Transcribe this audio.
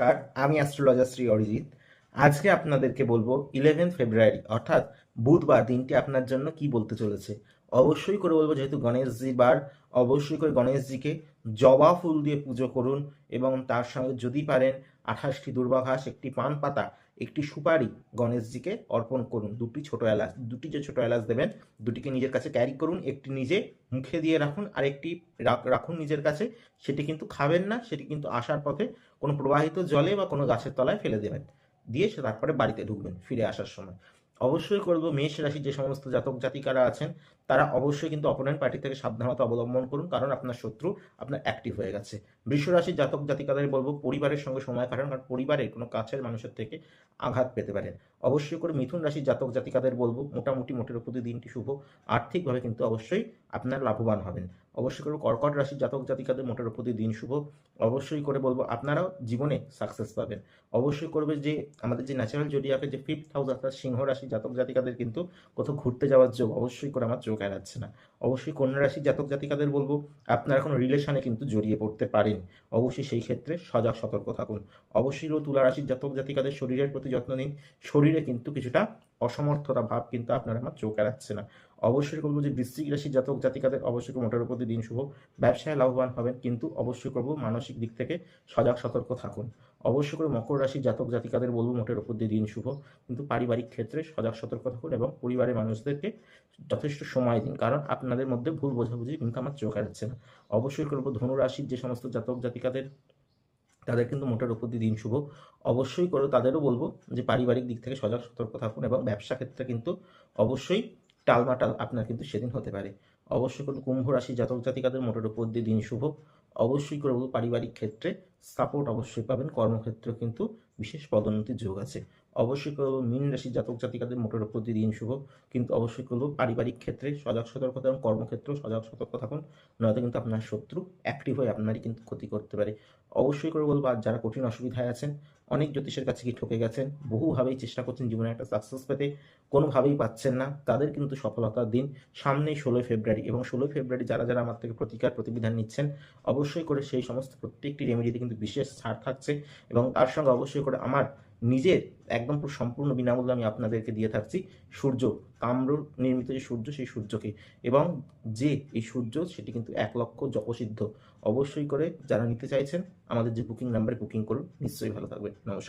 নমস্কার, আমি অ্যাস্ট্রোলজার শ্রী অরিজিৎ। আজকে আপনাদেরকে বলবো 11 ফেব্রুয়ারি অর্থাৎ বুধবার দিনটি আপনার জন্য কি বলতে চলেছে। অবশ্যই করে বলবো, যেহেতু গণেশজির বার, অবশ্যই করে গণেশজিকে জবা ফুল দিয়ে পুজো করুন এবং তার সঙ্গে যদি পারেন 28টি দুর্বাঘাস, একটি পান পাতা, একটি সুপারি গণেশজিকে অর্পণ করুন। দুটি যে ছোট এলাচ দেবেন, দুটিকে নিজের কাছে ক্যারি করুন, একটি নিজে মুখে দিয়ে রাখুন আর একটি রাখুন নিজের কাছে। সেটি কিন্তু খাবেন না, সেটি কিন্তু আসার পথে কোনো প্রবাহিত জলে বা কোনো গাছের তলায় ফেলে দেবেন, দিয়ে সে তারপরে বাড়িতে ঢুকবেন ফিরে আসার সময়। অবশ্যই করবো মেষ রাশির যে সমস্ত জাতক জাতিকারা আছেন, তারা অবশ্যই কিন্তু অপোনেন্ট পার্টি থেকে সাবধানতা অবলম্বন করুন, কারণ আপনার শত্রু আপনার অ্যাক্টিভ হয়ে গেছে। বৃষ রাশির জাতক জাতিকাদের বলবো পরিবারের সঙ্গে সময় কাটান, কারণ পরিবারের কোনো কাছের মানুষের থেকে আঘাত পেতে পারেন। অবশ্যই করে মিথুন রাশির জাতক জাতিকাদের বলবো মোটের উপর দিনটি শুভ, আর্থিকভাবে কিন্তু অবশ্যই আপনার লাভবান হবেন। অবশ্যই করে কর্কট রাশির জাতক জাতিকাদের মোটের উপর দিন শুভ, অবশ্যই করে বলবো আপনারাও জীবনে সাকসেস পাবেন। অবশ্যই করবে যে আমাদের যে ন্যাচারাল জোডিয়াকে যে 5th হাউস অর্থাৎ সিংহ রাশি জাতক জাতিকাদের কিন্তু কোথাও ঘুরতে যাওয়ার যোগ অবশ্যই করে আমার চোখ এড়াচ্ছে না। অবশ্যই কন্যা রাশির জাতক জাতিকাদের বলবো আপনারা কোনো রিলেশনে কিন্তু জড়িয়ে পড়তে পারেন, অবশ্যই সেই ক্ষেত্রে সজাগ সতর্ক থাকুন। অবশ্যই তুলা রাশির জাতক জাতিকাদের শরীরের প্রতি যত্ন নিন, শরীরে কিন্তু কিছুটা অসমর্থতা ভাব কিন্তু আপনার আমার চোখ এড়াচ্ছে না। অবশ্যই করবো যে বৃশ্চিক রাশির জাতক জাতিকাদের অবশ্যই মোটের উপর দিন শুভ, ব্যবসায় লাভবান হবেন, কিন্তু অবশ্যই করবো মানসিক দিক থেকে সজাগ সতর্ক থাকুন। অবশ্যই করে মকর রাশির জাতক জাতিকাদের বলবো মোটের উপর দিন শুভ, কিন্তু পারিবারিক ক্ষেত্রে সজাগ সতর্ক থাকুন এবং পরিবারের মানুষদেরকে যথেষ্ট সময় দিন, কারণ আপনাদের মধ্যে ভুল বোঝাবুঝি কিন্তু আমার চোখ এড়াচ্ছে না। অবশ্যই করবো ধনু রাশির যে সমস্ত জাতক জাতিকাদের, তাদের কিন্তু মোটের উপর দিন শুভ, অবশ্যই করে তাদেরও বলবো যে পারিবারিক দিক থেকে সজাগ সতর্ক থাকুন এবং ব্যবসা ক্ষেত্রে কিন্তু অবশ্যই টালমাটাল আপনার কিন্তু সেদিন হতে পারে। অবশ্যই করে কুম্ভ রাশি জাতক জাতিকাদের মোটের উপর দিন শুভ, অবশ্যই করে বলবো পারিবারিক ক্ষেত্রে সাপোর্ট অবশ্যই পাবেন, কর্মক্ষেত্রে কিন্তু বিশেষ পদোন্নতির যোগ আছে। অবশ্যই করবো মীন রাশির জাতক জাতিকাদের মোটের উপর দিন শুভ, কিন্তু অবশ্যই করবো পারিবারিক ক্ষেত্রে সজাগ সতর্কতা এবং কর্মক্ষেত্রেও সজাগ সতর্ক থাকুন, নয়তো কিন্তু আপনার শত্রু অ্যাক্টিভ হয়ে আপনারই কিন্তু ক্ষতি করতে পারে। অবশ্যই করে বলবো আর যারা কঠিন অসুবিধায় আছেন, অনেক জ্যোতিষের কাছে কি ঠকে গেছেন, বহুভাবেই চেষ্টা করছেন জীবনে একটা সাকসেস পেতে, কোনোভাবেই পাচ্ছেন না, তাদের কিন্তু সফলতার দিন সামনেই 16 ফেব্রুয়ারি। এবং 16 ফেব্রুয়ারি যারা যারা আমার থেকে প্রতিবিধান নিচ্ছেন, অবশ্যই করে সেই সমস্ত প্রত্যেকটি রেমেডিতে কিন্তু বিশেষ ছাড় থাকছে, এবং তার সঙ্গে অবশ্যই করে আমার নিজের একদম সম্পূর্ণ বিনামূল্যে আমি আপনাদেরকে দিয়ে থাকছি সূর্য, তাম্র নির্মিত যে সূর্য, সেই সূর্যকে, এবং যে এই সূর্য সেটি কিন্তু 1 লক্ষ জপসিদ্ধ। অবশ্যই করে যারা নিতে চাইছেন আমাদের যে বুকিং নাম্বারে বুকিং করুন, নিশ্চয়ই ভালো থাকবে। নমস্কার।